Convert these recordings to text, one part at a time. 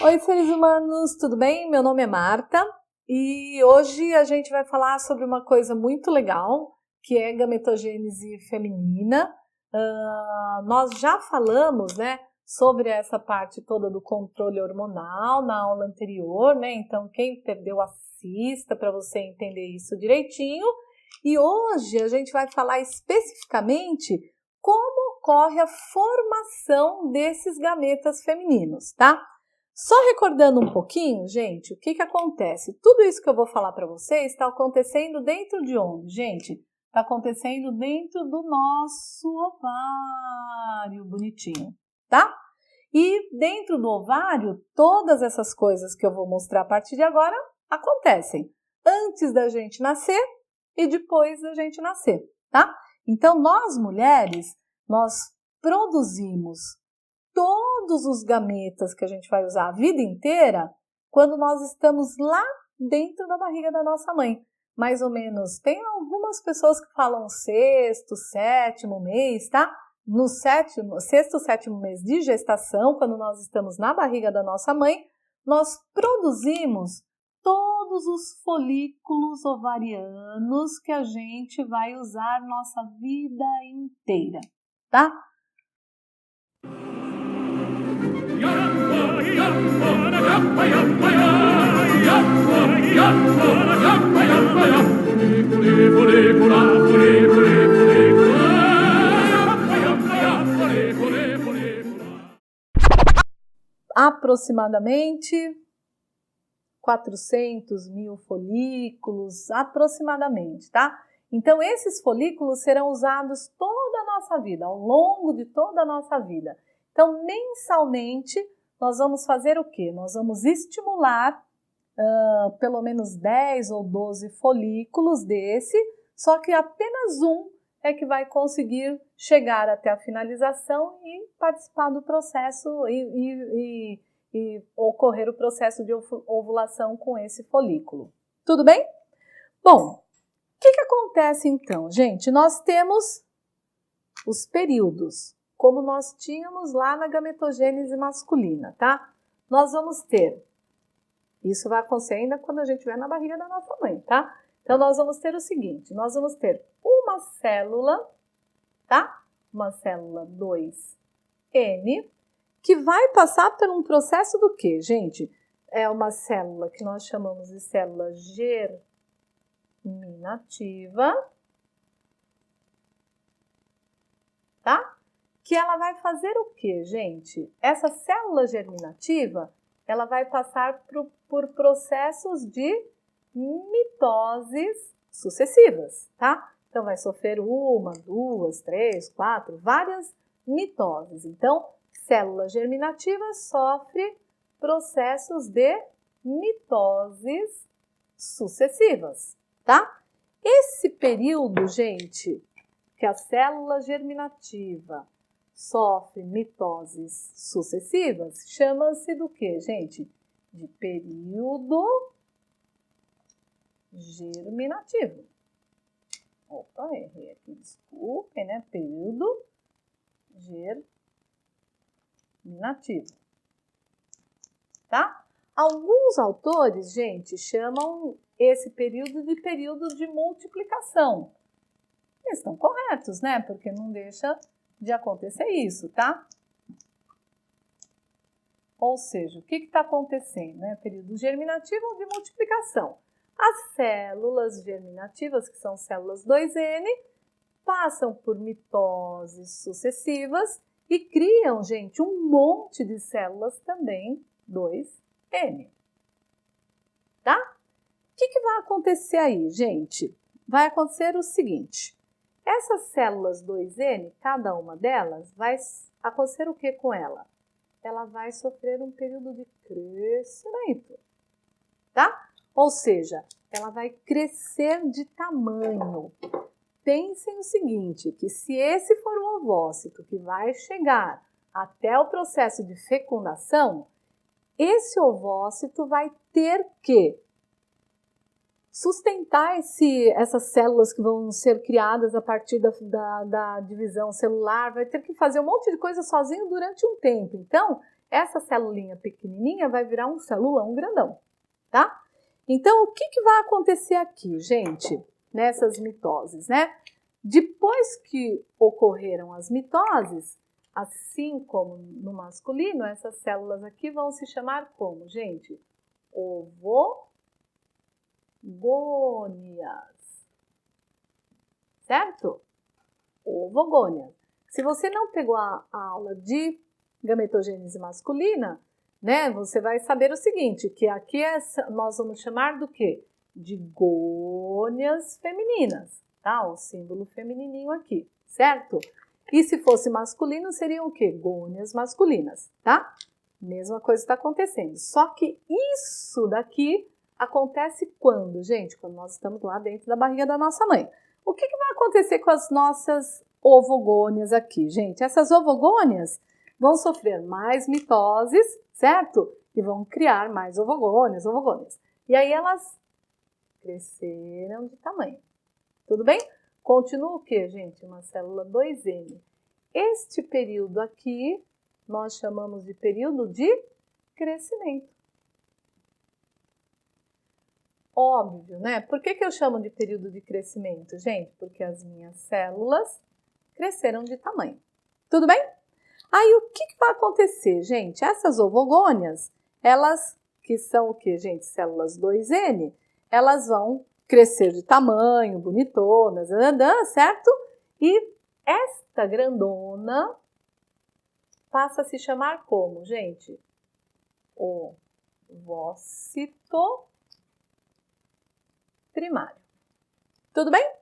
Oi, seres humanos, tudo bem? Meu nome é Marta e hoje a gente vai falar sobre uma coisa muito legal, que é gametogênese feminina. Nós já falamos, né, sobre essa parte toda do controle hormonal na aula anterior, né? Então, quem perdeu, assista para você entender isso direitinho. E hoje a gente vai falar especificamente como ocorre a formação desses gametas femininos, tá? Só recordando um pouquinho, gente, o que acontece? Tudo isso que eu vou falar para vocês está acontecendo dentro de onde, gente? Está acontecendo dentro do nosso ovário, bonitinho, tá? E dentro do ovário, todas essas coisas que eu vou mostrar a partir de agora acontecem antes da gente nascer e depois da gente nascer, tá? Então, nós mulheres, nós produzimos todos os gametas que a gente vai usar a vida inteira quando nós estamos lá dentro da barriga da nossa mãe. Mais ou menos, tem algumas pessoas que falam sexto, sétimo mês, tá? No sexto, sétimo mês de gestação, quando nós estamos na barriga da nossa mãe, nós produzimos todos os folículos ovarianos que a gente vai usar nossa vida inteira, tá? Aproximadamente 400 mil folículos, aproximadamente, tá? Então, esses folículos serão usados toda a nossa vida, ao longo de toda a nossa vida. Então, mensalmente, nós vamos fazer o quê? Nós vamos estimular pelo menos 10 ou 12 folículos desse, só que apenas um é que vai conseguir chegar até a finalização e participar do processo e ocorrer o processo de ovulação com esse folículo. Tudo bem? Bom, o que acontece então, gente? Nós temos os períodos, como nós tínhamos lá na gametogênese masculina, tá? Nós vamos ter, isso vai acontecer ainda quando a gente estiver na barriga da nossa mãe, tá? Então, nós vamos ter o seguinte, nós vamos ter uma célula, tá? Uma célula 2N, que vai passar por um processo do quê, gente? É uma célula que nós chamamos de célula germinativa, tá? Que ela vai fazer o quê, gente? Essa célula germinativa, ela vai passar por processos de mitoses sucessivas, tá? Então, vai sofrer 1, 2, 3, 4, várias mitoses. Então, célula germinativa sofre processos de mitoses sucessivas, tá? Esse período, gente, que a célula germinativa sofre mitoses sucessivas, chama-se do que, gente? De período germinativo. Opa, errei aqui, desculpem, né? Período germinativo. Tá? Alguns autores, gente, chamam esse período de multiplicação. Eles estão corretos, né? Porque não deixa de acontecer isso, tá? Ou seja, o que está acontecendo, né? Período germinativo ou de multiplicação. As células germinativas, que são células 2N, passam por mitoses sucessivas e criam, gente, um monte de células também 2N. Tá? O que vai acontecer aí, gente? Vai acontecer o seguinte. Essas células 2N, cada uma delas, vai acontecer o que com ela? Ela vai sofrer um período de crescimento, tá? Ou seja, ela vai crescer de tamanho. Pensem o seguinte, que se esse for o ovócito que vai chegar até o processo de fecundação, esse ovócito vai ter que sustentar essas células que vão ser criadas a partir da divisão celular, vai ter que fazer um monte de coisa sozinho durante um tempo. Então, essa celulinha pequenininha vai virar um celulão grandão, tá? Então, o que vai acontecer aqui, gente, nessas mitoses, né? Depois que ocorreram as mitoses, assim como no masculino, essas células aqui vão se chamar como, gente? Ovogônias. Certo? Ovogônias. Se você não pegou a aula de gametogênese masculina, né, você vai saber o seguinte, que aqui nós vamos chamar do quê? De gônias femininas, tá? O símbolo feminininho aqui, certo? E se fosse masculino, seriam o quê? Gônias masculinas, tá? Mesma coisa está acontecendo. Só que isso daqui acontece quando, gente? Quando nós estamos lá dentro da barriga da nossa mãe. O que vai acontecer com as nossas ovogônias aqui, gente? Essas ovogônias vão sofrer mais mitoses, certo? E vão criar mais ovogônias. E aí elas cresceram de tamanho. Tudo bem? Continua o que, gente? Uma célula 2N. Este período aqui nós chamamos de período de crescimento. Óbvio, né? Por que eu chamo de período de crescimento, gente? Porque as minhas células cresceram de tamanho. Tudo bem? Aí, o que vai acontecer, gente? Essas ovogônias, elas, que são o que, gente? Células 2N, elas vão crescer de tamanho, bonitonas, certo? E esta grandona passa a se chamar como, gente? Ovócito primário. Tudo bem?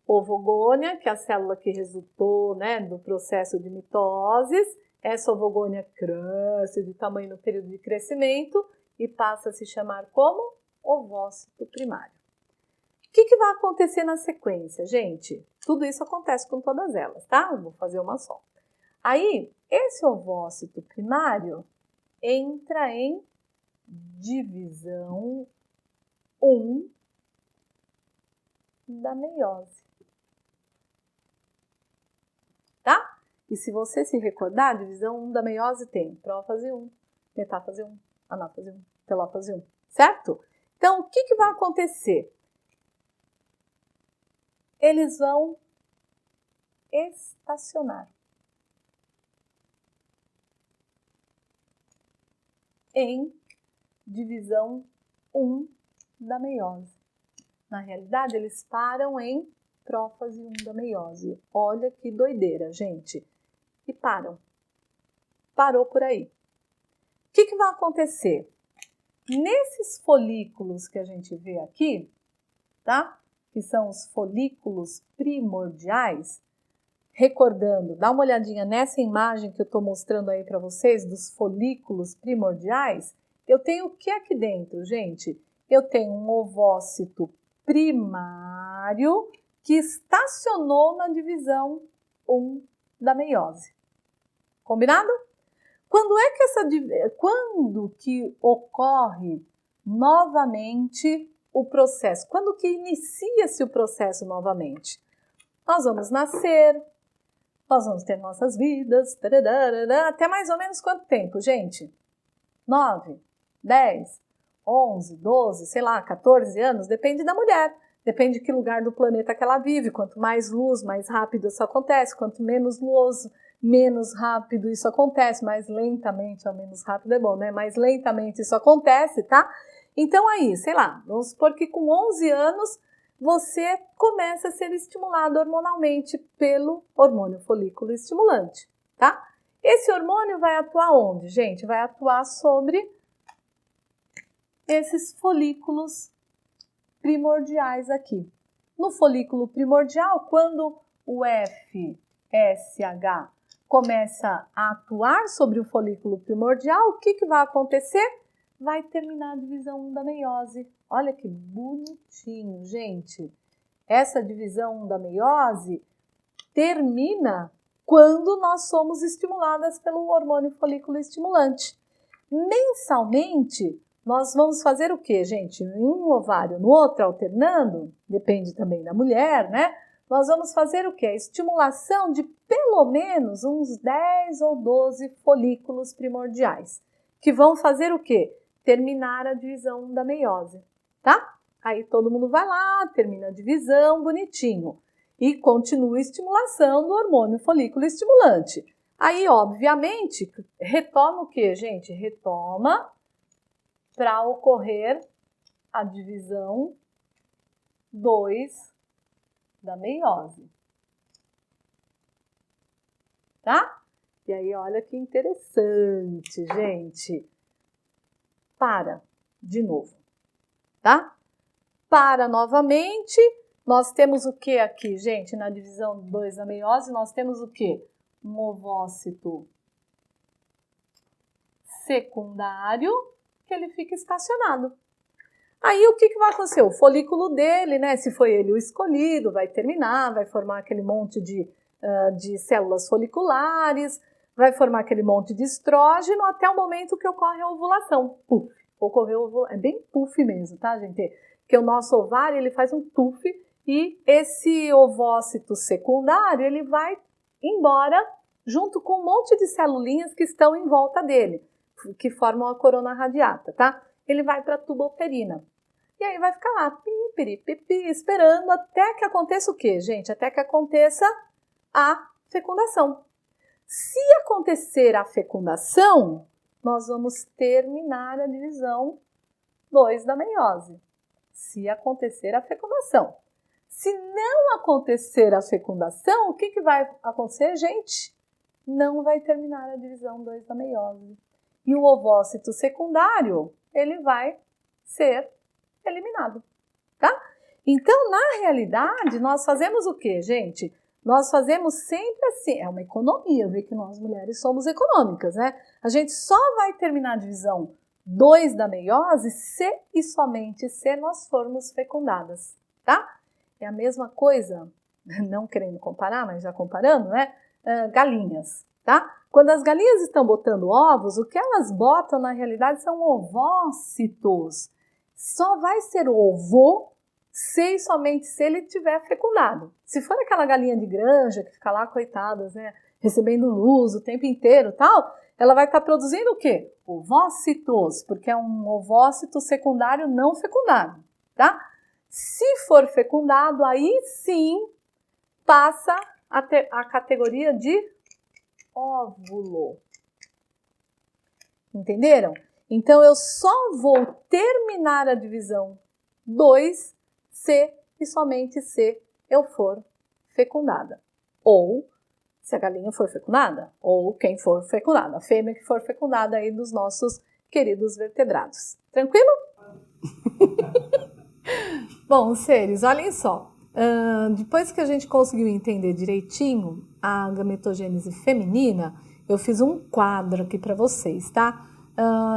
Ovogônia, que é a célula que resultou, né, do processo de mitoses. Essa ovogônia cresce de tamanho no período de crescimento e passa a se chamar como ovócito primário. O que vai acontecer na sequência, gente? Tudo isso acontece com todas elas, tá? Eu vou fazer uma só. Aí, esse ovócito primário entra em divisão 1 da meiose. Tá? E se você se recordar, a divisão 1 da meiose tem prófase 1, metáfase 1, anáfase 1, telófase 1, certo? Então, o que vai acontecer? Eles vão estacionar em divisão 1 da meiose. Na realidade, eles param em prófase 1 da meiose. Olha que doideira, gente. E param. Parou por aí. O que vai acontecer? Nesses folículos que a gente vê aqui, tá? Que são os folículos primordiais, recordando, dá uma olhadinha nessa imagem que eu estou mostrando aí para vocês, dos folículos primordiais, eu tenho o que aqui dentro, gente? Eu tenho um ovócito primário que estacionou na divisão 1 da meiose. Combinado? Quando que ocorre novamente o processo? Quando que inicia-se o processo novamente? Nós vamos nascer, nós vamos ter nossas vidas, até mais ou menos quanto tempo, gente? 9, 10, 11, 12, sei lá, 14 anos, depende da mulher, depende de que lugar do planeta que ela vive. Quanto mais luz, mais rápido isso acontece, quanto menos luz, menos rápido isso acontece, mais lentamente, ou menos rápido é bom, né? Mais lentamente isso acontece, tá? Então aí, sei lá, vamos supor que com 11 anos você começa a ser estimulado hormonalmente pelo hormônio folículo estimulante, tá? Esse hormônio vai atuar onde, gente? Vai atuar sobre esses folículos primordiais aqui. No folículo primordial, quando o FSH começa a atuar sobre o folículo primordial, o que vai acontecer? Vai terminar a divisão 1 da meiose. Olha que bonitinho, gente. Essa divisão 1 da meiose termina quando nós somos estimuladas pelo hormônio folículo estimulante. Mensalmente, nós vamos fazer o quê, gente? Em um ovário, no outro, alternando, depende também da mulher, né? nós vamos fazer o quê? A estimulação de pelo menos uns 10 ou 12 folículos primordiais, que vão fazer o quê? Terminar a divisão da meiose, tá? Aí todo mundo vai lá, termina a divisão, bonitinho. E continua a estimulação do hormônio folículo estimulante. Aí, obviamente, retoma o quê, gente? Retoma para ocorrer a divisão 2 da meiose. Tá? E aí, olha que interessante, gente. Para de novo, tá? Para novamente. Nós temos o que aqui, gente? Na divisão 2 da meiose, nós temos o que? Um ovócito secundário, que ele fica estacionado. Aí o que vai acontecer? O folículo dele, né? Se foi ele o escolhido, vai terminar, vai formar aquele monte de células foliculares, vai formar aquele monte de estrógeno até o momento que ocorre a ovulação. Puf, ocorreu ovulação. É bem puf mesmo, tá, gente? Porque o nosso ovário, ele faz um tuf e esse ovócito secundário, ele vai embora junto com um monte de celulinhas que estão em volta dele, que formam a corona radiata, tá? Ele vai para a tuba-uterina. E aí vai ficar lá, pipi, esperando até que aconteça o quê, gente? Até que aconteça a fecundação. Se acontecer a fecundação, nós vamos terminar a divisão 2 da meiose. Se acontecer a fecundação. Se não acontecer a fecundação, o que vai acontecer, gente? Não vai terminar a divisão 2 da meiose. E o ovócito secundário, ele vai ser eliminado, tá? Então, na realidade, nós fazemos o quê, gente? Nós fazemos sempre assim, é uma economia, vê que nós mulheres somos econômicas, né? A gente só vai terminar a divisão 2 da meiose se e somente se nós formos fecundadas, tá? É a mesma coisa, não querendo comparar, mas já comparando, né? Galinhas, tá? Quando as galinhas estão botando ovos, o que elas botam na realidade são ovócitos. Só vai ser ovo se e somente se ele tiver fecundado. Se for aquela galinha de granja que fica lá, coitadas, né? Recebendo luz o tempo inteiro e tal, ela vai estar produzindo o quê? Ovócitos, porque é um ovócito secundário não fecundado, tá? Se for fecundado, aí sim passa a categoria de óvulo. Entenderam? Então, eu só vou terminar a divisão 2 se e somente se eu for fecundada. Ou se a galinha for fecundada, ou quem for fecundada, a fêmea que for fecundada aí dos nossos queridos vertebrados. Tranquilo? Bom, seres, olhem só. Depois que a gente conseguiu entender direitinho a gametogênese feminina, eu fiz um quadro aqui para vocês, tá?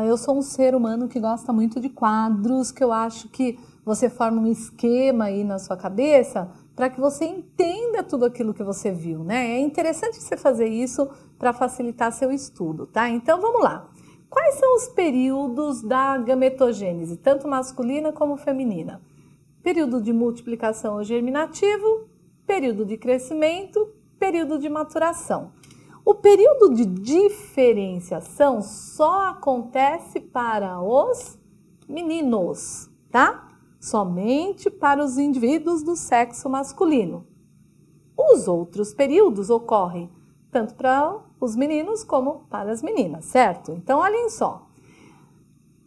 Eu sou um ser humano que gosta muito de quadros, que eu acho que você forma um esquema aí na sua cabeça para que você entenda tudo aquilo que você viu, né? É interessante você fazer isso para facilitar seu estudo, tá? Então, vamos lá. Quais são os períodos da gametogênese, tanto masculina como feminina? Período de multiplicação ou germinativo, período de crescimento, período de maturação. O período de diferenciação só acontece para os meninos, tá? Somente para os indivíduos do sexo masculino. Os outros períodos ocorrem tanto para os meninos como para as meninas, certo? Então, olhem só.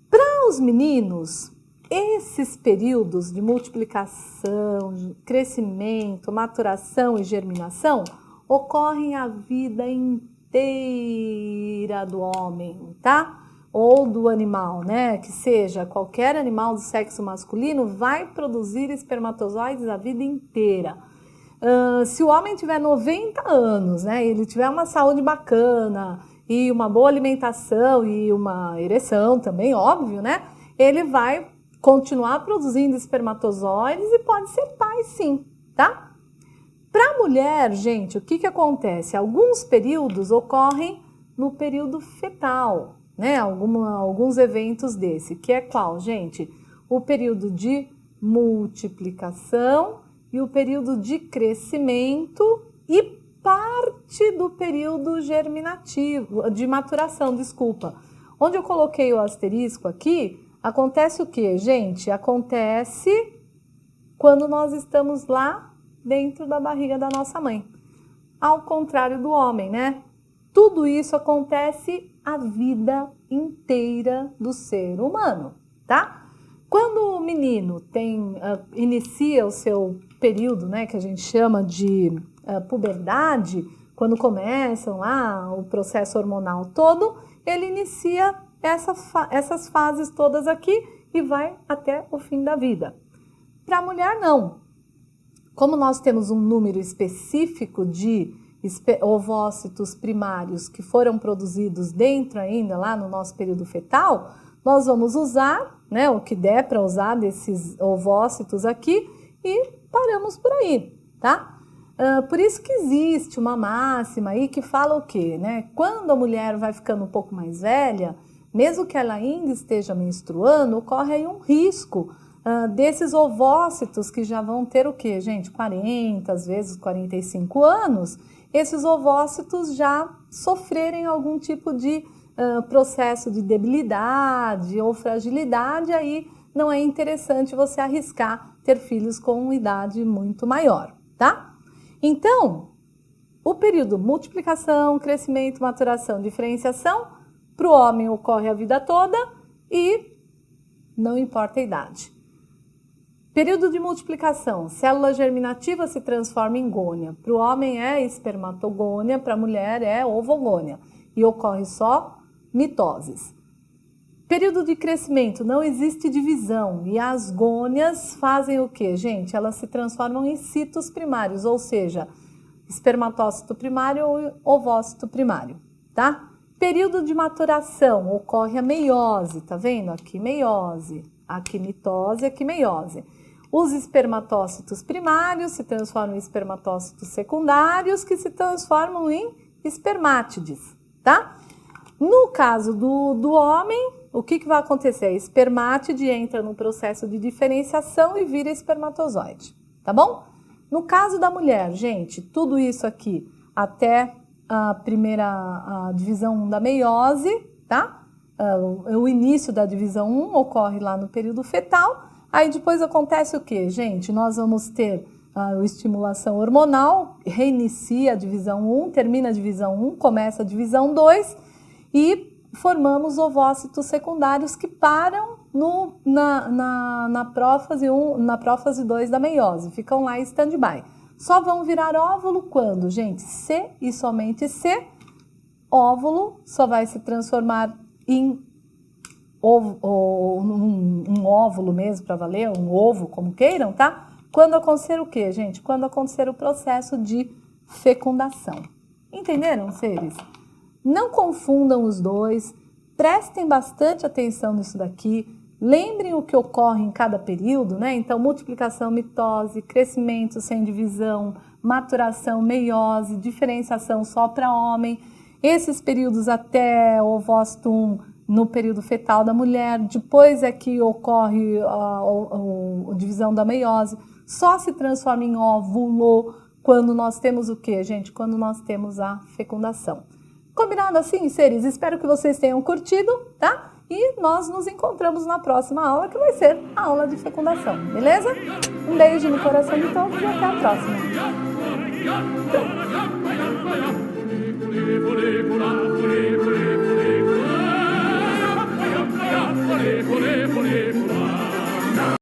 Para os meninos, esses períodos de multiplicação, crescimento, maturação e germinação ocorrem a vida inteira do homem, tá? Ou do animal, né? Que seja qualquer animal do sexo masculino vai produzir espermatozoides a vida inteira. Se o homem tiver 90 anos, né? Ele tiver uma saúde bacana e uma boa alimentação e uma ereção também, óbvio, né? Ele vai continuar produzindo espermatozoides e pode ser pai, sim, tá? Para a mulher, gente, o que acontece? Alguns períodos ocorrem no período fetal, né? Alguns eventos desse, que é qual, gente? O período de multiplicação e o período de crescimento e parte do período germinativo, de maturação, desculpa. Onde eu coloquei o asterisco aqui, acontece o quê, gente? Acontece quando nós estamos lá dentro da barriga da nossa mãe. Ao contrário do homem, né? Tudo isso acontece a vida inteira do ser humano, tá? Quando o menino inicia o seu período, né, que a gente chama de puberdade, quando começam lá o processo hormonal todo, ele inicia essas fases todas aqui e vai até o fim da vida. Para a mulher, não. Como nós temos um número específico de ovócitos primários que foram produzidos dentro ainda, lá no nosso período fetal, nós vamos usar, né, o que der para usar desses ovócitos aqui e paramos por aí, tá? Por isso que existe uma máxima aí que fala o quê, né? Quando a mulher vai ficando um pouco mais velha, mesmo que ela ainda esteja menstruando, ocorre aí um risco desses ovócitos que já vão ter o quê, gente? 40, às vezes 45 anos, esses ovócitos já sofrerem algum tipo de processo de debilidade ou fragilidade, aí não é interessante você arriscar ter filhos com idade muito maior, tá? Então, o período multiplicação, crescimento, maturação, diferenciação, para o homem ocorre a vida toda e não importa a idade. Período de multiplicação, célula germinativa se transforma em gônia. Para o homem é espermatogônia, para a mulher é ovogônia. E ocorre só mitoses. Período de crescimento, não existe divisão. E as gônias fazem o quê, gente? Elas se transformam em citos primários, ou seja, espermatócito primário ou ovócito primário, tá? Período de maturação, ocorre a meiose, tá vendo? Aqui meiose, aqui mitose, aqui meiose. Os espermatócitos primários se transformam em espermatócitos secundários, que se transformam em espermátides, tá? No caso do homem, o que vai acontecer? A espermátide entra no processo de diferenciação e vira espermatozoide, tá bom? No caso da mulher, gente, tudo isso aqui até a primeira divisão 1 da meiose, tá? O início da divisão 1 ocorre lá no período fetal. Aí depois acontece o que, gente? Nós vamos ter a estimulação hormonal, reinicia a divisão 1, termina a divisão 1, começa a divisão 2 e formamos ovócitos secundários que param na prófase 1, na prófase 2 da meiose, ficam lá em stand-by. Só vão virar óvulo quando, gente? Se e somente se, óvulo só vai se transformar em um óvulo mesmo para valer, um ovo, como queiram, tá? Quando acontecer o quê, gente? Quando acontecer o processo de fecundação. Entenderam, seres? Não confundam os dois, prestem bastante atenção nisso daqui, lembrem o que ocorre em cada período, né? Então, multiplicação, mitose, crescimento sem divisão, maturação, meiose, diferenciação só para homem, esses períodos até o ovócito 1 no período fetal da mulher, depois é que ocorre a divisão da meiose, só se transforma em óvulo quando nós temos o quê, gente? Quando nós temos a fecundação. Combinado assim, seres? Espero que vocês tenham curtido, tá? E nós nos encontramos na próxima aula, que vai ser a aula de fecundação, beleza? Um beijo no coração de todos e até a próxima. Pure, pure, pure, pure.